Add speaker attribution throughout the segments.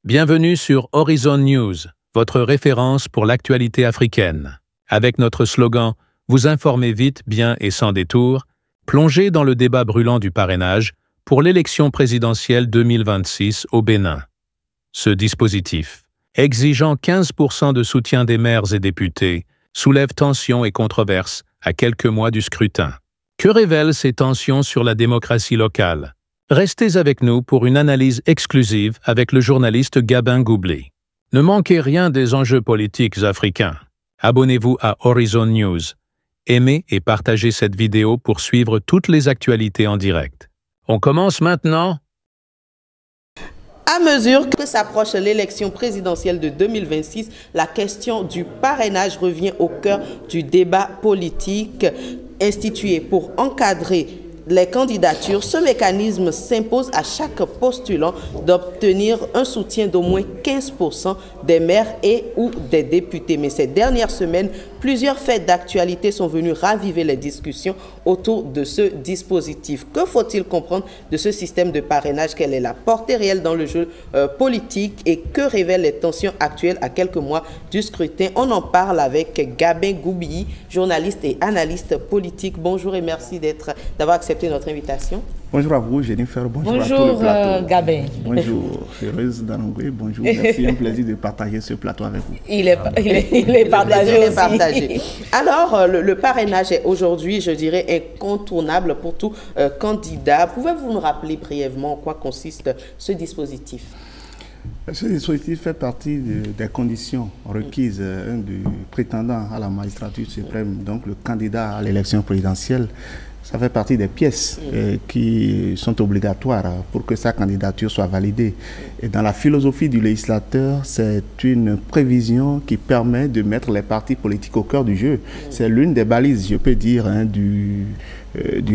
Speaker 1: Bienvenue sur Horizon News, votre référence pour l'actualité africaine. Avec notre slogan « Vous informer vite, bien et sans détour », plongez dans le débat brûlant du parrainage pour l'élection présidentielle 2026 au Bénin. Ce dispositif, exigeant 15% de soutien des maires et députés, soulève tensions et controverses à quelques mois du scrutin. Que révèlent ces tensions sur la démocratie locale? Restez avec nous pour une analyse exclusive avec le journaliste Gabin Goublé. Ne manquez rien des enjeux politiques africains. Abonnez-vous à Horizon News. Aimez et partagez cette vidéo pour suivre toutes les actualités en direct. On commence maintenant.
Speaker 2: À mesure que s'approche l'élection présidentielle de 2026, la question du parrainage revient au cœur du débat politique institué pour encadrer les candidatures. Ce mécanisme s'impose à chaque postulant d'obtenir un soutien d'au moins 15% des maires et ou des députés. Mais ces dernières semaines, plusieurs faits d'actualité sont venus raviver les discussions autour de ce dispositif. Que faut-il comprendre de ce système de parrainage? Quelle est la portée réelle dans le jeu politique et que révèlent les tensions actuelles à quelques mois du scrutin? On en parle avec Gabin Goublé, journaliste et analyste politique. Bonjour et merci d'avoir accepté notre invitation.
Speaker 3: Bonjour à vous, Jennifer. Bonjour à tout le plateau.
Speaker 4: Gabin.
Speaker 3: Bonjour, Heureuse Danongwe. Bonjour, merci. Un plaisir de partager ce plateau avec vous.
Speaker 4: Il est partagé.
Speaker 2: Alors, le parrainage est aujourd'hui, je dirais, incontournable pour tout candidat. Pouvez-vous nous rappeler brièvement en quoi consiste ce dispositif?
Speaker 3: Ce dispositif fait partie des conditions requises du prétendant à la magistrature suprême, donc le candidat à l'élection présidentielle. Ça fait partie des pièces qui sont obligatoires pour que sa candidature soit validée. Et dans la philosophie du législateur, c'est une prévision qui permet de mettre les partis politiques au cœur du jeu. C'est l'une des balises, je peux dire, du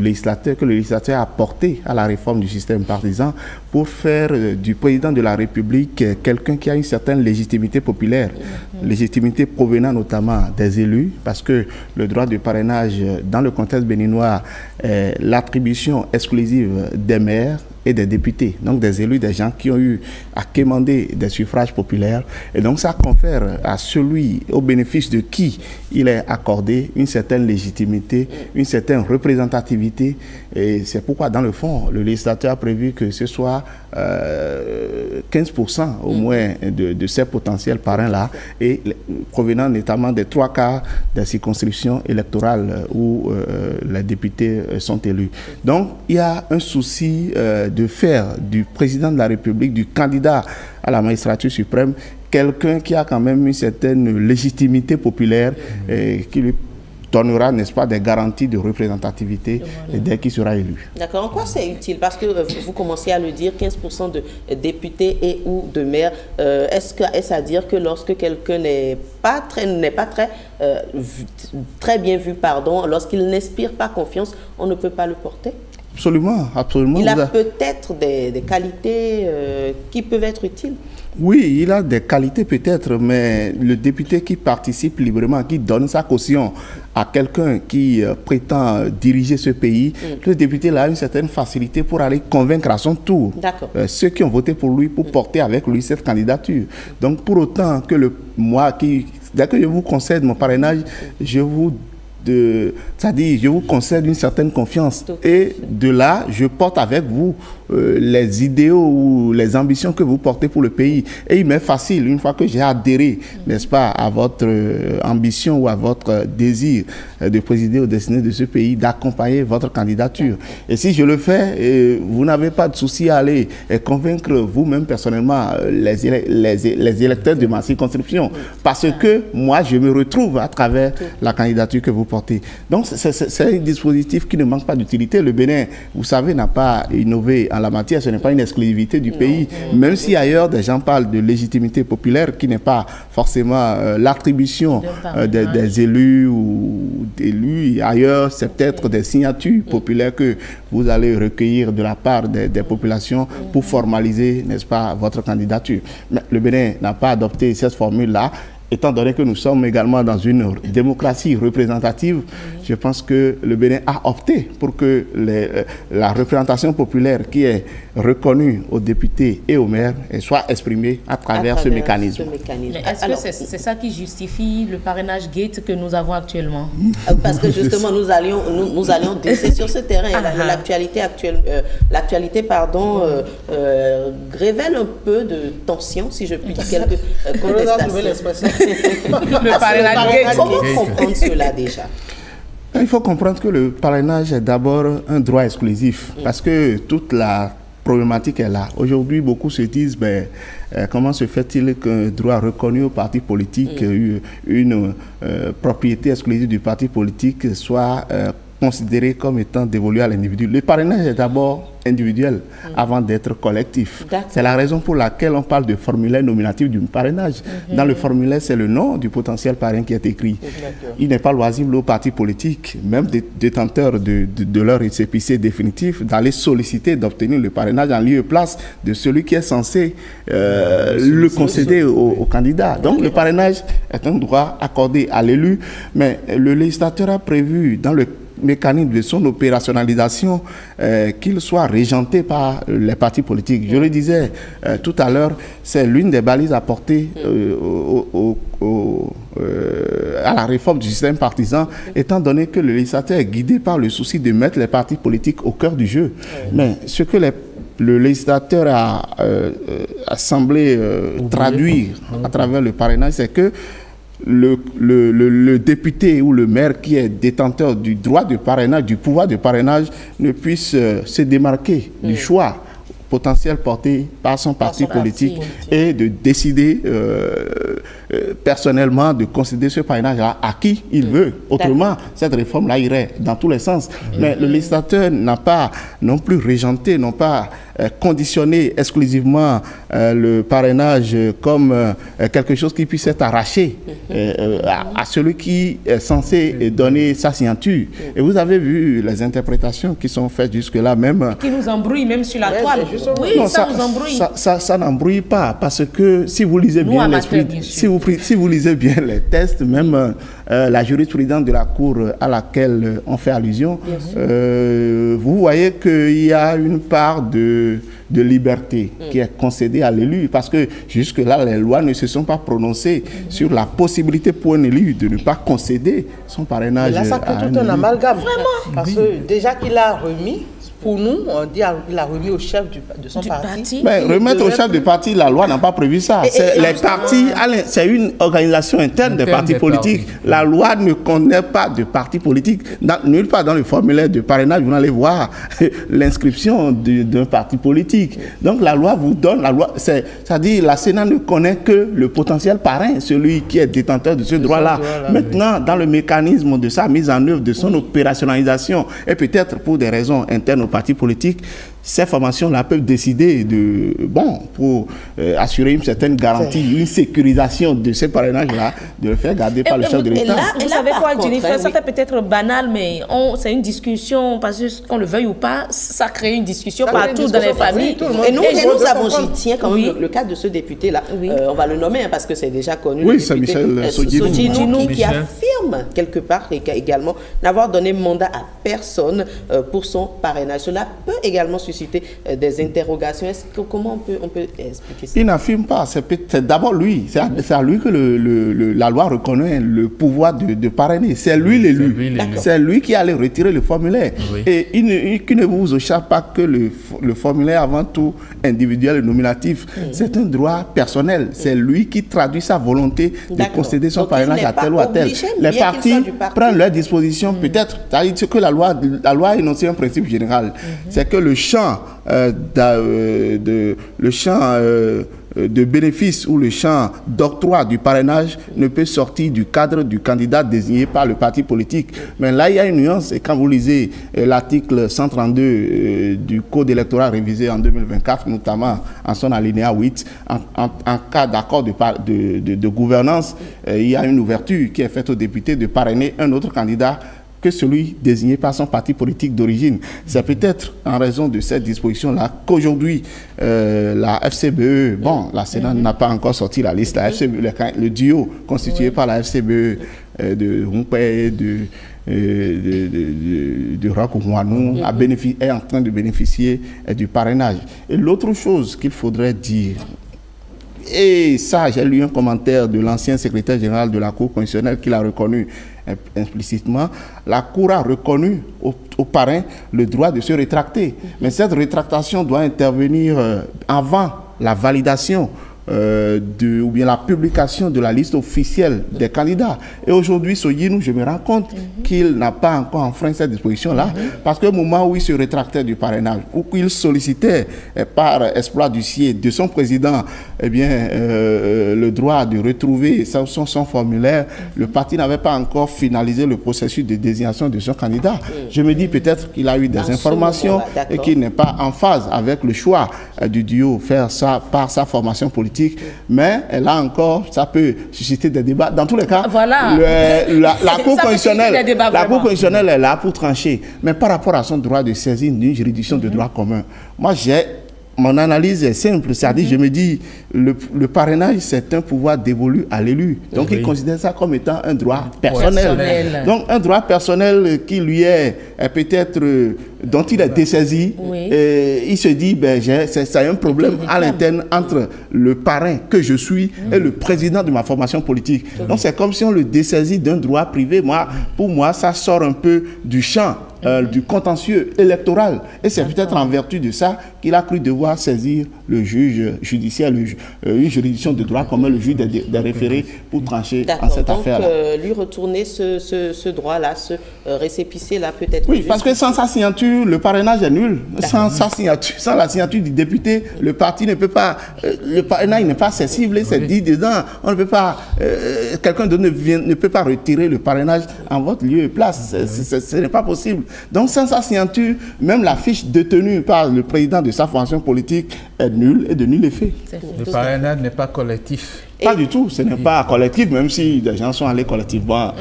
Speaker 3: législateur, que le législateur a apporté à la réforme du système partisan pour faire du président de la République quelqu'un qui a une certaine légitimité populaire, légitimité provenant notamment des élus, parce que le droit de parrainage dans le contexte béninois est l'attribution exclusive des maires et des députés, donc des élus, des gens qui ont eu à quémander des suffrages populaires. Et donc ça confère à celui au bénéfice de qui il est accordé une certaine légitimité, une certaine représentativité. Et c'est pourquoi, dans le fond, le législateur a prévu que ce soit 15% au moins de ces potentiels parrains-là, et provenant notamment des 3/4 des circonscriptions électorales où les députés sont élus. Donc, il y a un souci de faire du président de la République, du candidat à la magistrature suprême, quelqu'un qui a quand même une certaine légitimité populaire qui lui donnera, n'est-ce pas, des garanties de représentativité dès qu'il sera élu.
Speaker 2: D'accord. En quoi c'est utile? Parce que vous commencez à le dire, 15% de députés et ou de maires. Est-ce à dire que lorsque quelqu'un n'est pas très bien vu, lorsqu'il n'inspire pas confiance, on ne peut pas le porter?
Speaker 3: Absolument, absolument.
Speaker 2: Il a peut-être des qualités qui peuvent être utiles.
Speaker 3: Oui, il a des qualités peut-être, mais le député qui participe librement, qui donne sa caution à quelqu'un qui prétend diriger ce pays, le député a une certaine facilité pour aller convaincre à son tour ceux qui ont voté pour lui, pour porter avec lui cette candidature. Donc pour autant que dès que je vous concède mon parrainage, je vous concède une certaine confiance. Et de là, je porte avec vous les idéaux ou les ambitions que vous portez pour le pays. Et il m'est facile, une fois que j'ai adhéré, n'est-ce pas, à votre ambition ou à votre désir de présider aux destinées de ce pays, d'accompagner votre candidature. Et si je le fais, vous n'avez pas de souci à aller convaincre vous-même personnellement les électeurs de ma circonscription. Parce que moi, je me retrouve à travers la candidature que vous portez. Donc, c'est un dispositif qui ne manque pas d'utilité. Le Bénin, vous savez, n'a pas innové en la matière. Ce n'est pas une exclusivité du pays. Même si ailleurs, des gens parlent de légitimité populaire, qui n'est pas forcément l'attribution des élus ou d'élus. Ailleurs, c'est peut-être des signatures populaires que vous allez recueillir de la part des populations pour formaliser, n'est-ce pas, votre candidature. Mais le Bénin n'a pas adopté cette formule-là. étant donné que nous sommes également dans une démocratie représentative, je pense que le Bénin a opté pour que la représentation populaire qui est reconnue aux députés et aux maires soit exprimée à travers ce mécanisme.
Speaker 4: Est-ce que c'est ça qui justifie le parrainage gate que nous avons actuellement?
Speaker 2: Parce que justement, nous allions descender sur ce terrain. L'actualité révèle un peu de tension, si je puis dire, quelques contestations.
Speaker 4: Le parrainage gate.
Speaker 2: Comment comprendre cela déjà?
Speaker 3: Il faut comprendre que le parrainage est d'abord un droit exclusif, parce que toute la problématique est là. Aujourd'hui, beaucoup se disent, comment se fait-il qu'un droit reconnu au parti politique, une propriété exclusive du parti politique soit considéré comme étant dévolu à l'individu. Le parrainage est d'abord individuel avant d'être collectif. C'est la raison pour laquelle on parle de formulaire nominatif du parrainage. Dans le formulaire, c'est le nom du potentiel parrain qui est écrit. Il n'est pas loisible aux partis politiques, même des détenteurs de leur récépissé définitif, d'aller solliciter, d'obtenir le parrainage en lieu et place de celui qui est censé le concéder au candidat. Donc le parrainage est un droit accordé à l'élu, mais le législateur a prévu dans le mécanisme de son opérationnalisation qu'il soit régenté par les partis politiques. Je le disais tout à l'heure, c'est l'une des balises apportées à la réforme du système partisan, étant donné que le législateur est guidé par le souci de mettre les partis politiques au cœur du jeu. Mais ce que le législateur a semblé traduire à travers le parrainage, c'est que le député ou le maire qui est détenteur du droit de parrainage, du pouvoir de parrainage, ne puisse se démarquer du choix potentiel porté par son parti politique et de décider personnellement de concéder ce parrainage-là à qui il veut. Autrement, cette réforme-là irait dans tous les sens. Mais le législateur n'a pas non plus régenté, non pas conditionner exclusivement le parrainage comme quelque chose qui puisse être arraché à celui qui est censé donner sa signature. Et vous avez vu les interprétations qui sont faites jusque-là même.
Speaker 4: Qui nous embrouillent même sur la toile. Oui, non, ça nous embrouille.
Speaker 3: Ça n'embrouille pas, parce que si vous lisez bien l'esprit, si vous lisez bien les textes, même la jurisprudence de la Cour à laquelle on fait allusion, vous voyez qu'il y a une part de liberté qui est concédée à l'élu, parce que jusque-là, les lois ne se sont pas prononcées sur la possibilité pour un élu de ne pas concéder son parrainage.
Speaker 5: Là, ça crée tout un amalgame. Vraiment. Parce que déjà qu'il a remis, pour nous, on dit qu'il a remis au chef de son parti.
Speaker 3: Mais remettre au chef du parti, la loi n'a pas prévu ça. Les partis, c'est une organisation interne des partis politiques. La loi ne connaît pas de parti politique. Nulle part dans le formulaire de parrainage, vous allez voir l'inscription d'un parti politique. Donc la loi vous donne, c'est-à-dire la Sénat ne connaît que le potentiel parrain, celui qui est détenteur de ce droit-là. Maintenant, dans le mécanisme de sa mise en œuvre, de son opérationnalisation, et peut-être pour des raisons internes partis politiques, ces formations-là peuvent décider pour assurer une certaine garantie, une sécurisation de ces parrainages-là, de le faire garder par le chef de l'État.
Speaker 4: Vous savez quoi, Jennifer, ça fait peut-être banal, mais c'est une discussion, parce qu'on le veuille ou pas, ça crée une discussion partout dans les familles.
Speaker 2: Et nous avons, j'y tiens quand même, le cas de ce député-là, on va le nommer parce que c'est déjà connu.
Speaker 3: Oui, c'est Michel Sodjinou
Speaker 2: qui affirme quelque part également n'avoir donné mandat à personne pour son parrainage. Cela peut également susciter des interrogations. Comment on peut expliquer ça?
Speaker 3: Il n'affirme pas. C'est d'abord lui. C'est à lui que la loi reconnaît le pouvoir de parrainer. C'est lui l'élu. C'est lui qui allait retirer le formulaire. Oui. Et qu'il ne vous échappe pas que le formulaire, avant tout individuel et nominatif, c'est un droit personnel. C'est lui qui traduit sa volonté de concéder son parrainage à tel ou à tel. Les partis prennent leurs dispositions, peut-être. C'est-à-dire que la loi a énoncé un principe général. C'est que le champ de bénéfice ou le champ d'octroi du parrainage ne peut sortir du cadre du candidat désigné par le parti politique. Mais là, il y a une nuance, et quand vous lisez l'article 132 du Code électoral révisé en 2024, notamment en son alinéa 8, en cas d'accord de gouvernance, il y a une ouverture qui est faite aux députés de parrainer un autre candidat que celui désigné par son parti politique d'origine. C'est peut-être en raison de cette disposition-là qu'aujourd'hui, la FCBE, bon, la Sénat n'a pas encore sorti la liste, la FCBE, le duo constitué par la FCBE de Humpé, de Rock-Ouanou est en train de bénéficier du parrainage. Et l'autre chose qu'il faudrait dire, et ça, j'ai lu un commentaire de l'ancien secrétaire général de la Cour constitutionnelle qui l'a reconnu implicitement. La Cour a reconnu au parrain le droit de se rétracter. Mais cette rétractation doit intervenir avant la validation ou bien la publication de la liste officielle des candidats. Et aujourd'hui, Soyinou, je me rends compte qu'il n'a pas encore enfreint cette disposition-là, parce qu'au moment où il se rétractait du parrainage, ou qu'il sollicitait par exploit d'huissier de son président, eh bien, le droit de retrouver son formulaire, le parti n'avait pas encore finalisé le processus de désignation de son candidat. Je me dis peut-être qu'il a eu des informations et qu'il n'est pas en phase avec le choix du duo, faire ça par sa formation politique. Mais là encore, ça peut susciter des débats. Dans tous les cas,
Speaker 4: voilà.
Speaker 3: la Cour constitutionnelle est là pour trancher. Mais par rapport à son droit de saisine d'une juridiction de droit commun, moi mon analyse est simple, c'est-à-dire je me dis le parrainage c'est un pouvoir dévolu à l'élu, donc il considère ça comme étant un droit personnel. Donc un droit personnel qui lui est peut-être dont il est dessaisi, et il se dit ben c'est un problème à l'interne entre le parrain que je suis et le président de ma formation politique. Donc c'est comme si on le dessaisit d'un droit privé. Pour moi ça sort un peu du champ du contentieux électoral, et c'est peut-être en vertu de ça qu'il a cru devoir saisir le juge judiciaire, une juridiction de droit commun, le juge des référés, pour trancher en cette affaire-là.
Speaker 2: Donc lui retourner ce droit-là, ce récépissé-là peut-être.
Speaker 3: Oui, parce que sans sa signature, le parrainage est nul. Sans sa signature, sans la signature du député, le parti ne peut pas, le parrainage n'est pas accessible, c'est dit dedans. On ne peut pas, quelqu'un ne peut pas retirer le parrainage en votre lieu et place. Ce n'est pas possible. Donc sans sa signature, même la fiche détenue par le président de sa formation politique est nulle et de nul effet.
Speaker 6: Le parrainage n'est pas collectif.
Speaker 3: Pas du tout, ce n'est pas collectif, même si des gens sont allés collectivement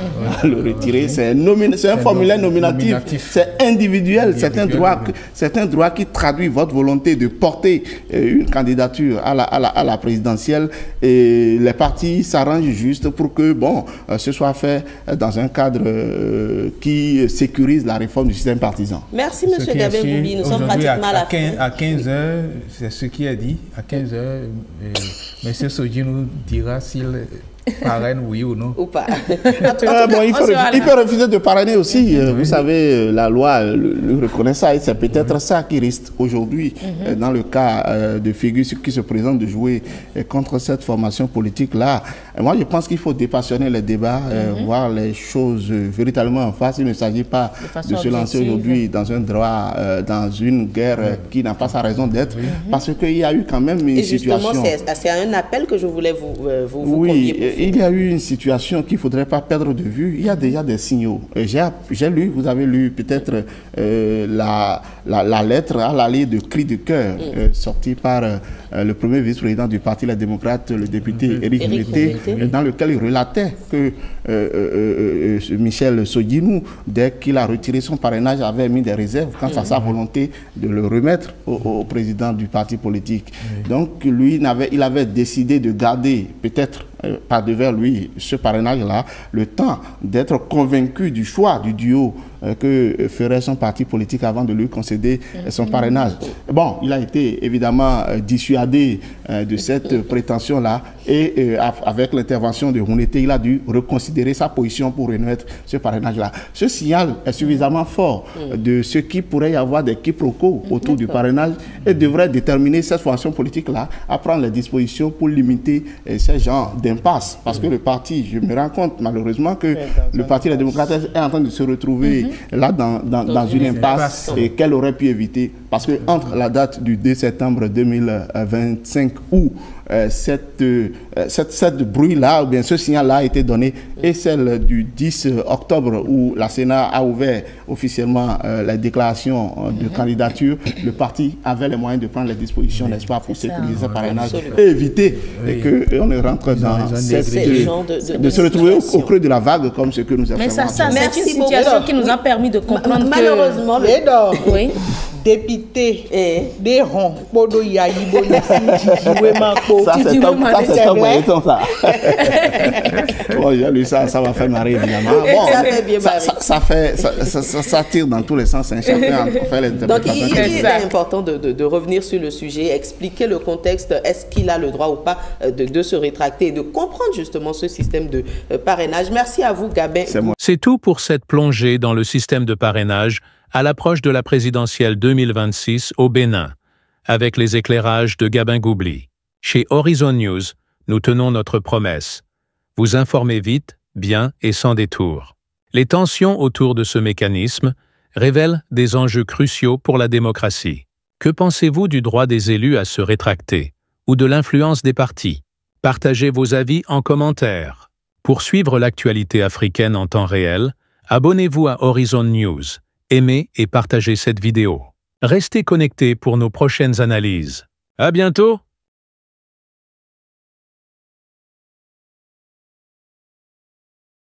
Speaker 3: le retirer. C'est un formulaire nominatif, c'est individuel, c'est un droit qui traduit votre volonté de porter une candidature à la présidentielle, et les partis s'arrangent juste pour que ce soit fait dans un cadre qui sécurise la réforme du système partisan.
Speaker 2: Merci M. Gabin Goubi, nous sommes pratiquement à la fin.
Speaker 6: À 15h, c'est ce qui est dit, à 15h, M. Soji nous dira s'il parraine, oui ou non.
Speaker 2: Ou pas.
Speaker 3: Il peut refuser de parrainer aussi. Vous savez, la loi le reconnaît ça, et c'est peut-être ça qui risque aujourd'hui, dans le cas de figures qui se présentent, de jouer contre cette formation politique-là. Moi, je pense qu'il faut dépassionner les débats, voir les choses véritablement en face. Il ne s'agit pas de se lancer aujourd'hui dans un droit, dans une guerre qui n'a pas sa raison d'être, parce qu'il y a eu quand même une situation...
Speaker 2: Et justement, c'est un appel que je voulais vous convier pour faire.
Speaker 3: Il y a eu une situation qu'il ne faudrait pas perdre de vue. Il y a déjà des signaux. J'ai lu, vous avez lu peut-être la lettre à l'allée de cri de cœur sortie par le premier vice-président du Parti Les Démocrates, le député Éric Mouleté, dans lequel il relatait que Michel Soyinou, dès qu'il a retiré son parrainage, avait mis des réserves quant à sa volonté de le remettre au président du parti politique. Donc lui, il avait décidé de garder peut-être par devers lui ce parrainage-là, le temps d'être convaincu du choix du duo que ferait son parti politique avant de lui concéder son parrainage. Bon, il a été évidemment dissuadé de cette prétention-là, et avec l'intervention de Mouleté, il a dû reconsidérer sa position pour remettre ce parrainage-là. Ce signal est suffisamment fort de ce qui pourrait y avoir des quiproquos autour du parrainage, et devrait déterminer cette formation politique-là à prendre les dispositions pour limiter ces genres d'impasse. Parce que le parti, je me rends compte malheureusement que le Parti Les Démocrates est en train de se retrouver là dans une impasse, et qu'elle aurait pu éviter Parce que entre la date du 2 septembre 2025 où cette bruit-là, ou bien ce signal-là a été donné, et celle du 10 octobre où la Sénat a ouvert officiellement la déclaration de candidature, le parti avait les moyens de prendre les dispositions, n'est-ce pas, pour sécuriser ce parrainage et éviter qu'on ne rentre dans de se retrouver au creux de la vague comme ce que nous avons fait.
Speaker 4: Mais ça, c'est une situation qui nous a permis de comprendre que...
Speaker 2: Malheureusement,
Speaker 4: oui.
Speaker 5: Député des ronds,
Speaker 3: ça c'est top béton ça. Bon, j'ai lu ça va faire marrer évidemment. Bon,
Speaker 2: ça fait bien marrer.
Speaker 3: Ça tire dans tous les sens. Un chacun fait les interprétations.
Speaker 2: Donc il est important de revenir sur le sujet, expliquer le contexte, est-ce qu'il a le droit ou pas de se rétracter et de comprendre justement ce système de parrainage. Merci à vous, Gabin.
Speaker 1: C'est tout pour cette plongée dans le système de parrainage à l'approche de la présidentielle 2026 au Bénin, avec les éclairages de Gabin Goubli. Chez Horizon News, nous tenons notre promesse. Vous informer vite, bien et sans détour. Les tensions autour de ce mécanisme révèlent des enjeux cruciaux pour la démocratie. Que pensez-vous du droit des élus à se rétracter ou de l'influence des partis? Partagez vos avis en commentaire. Pour suivre l'actualité africaine en temps réel, abonnez-vous à Horizon News. Aimez et partagez cette vidéo. Restez connectés pour nos prochaines analyses. À bientôt!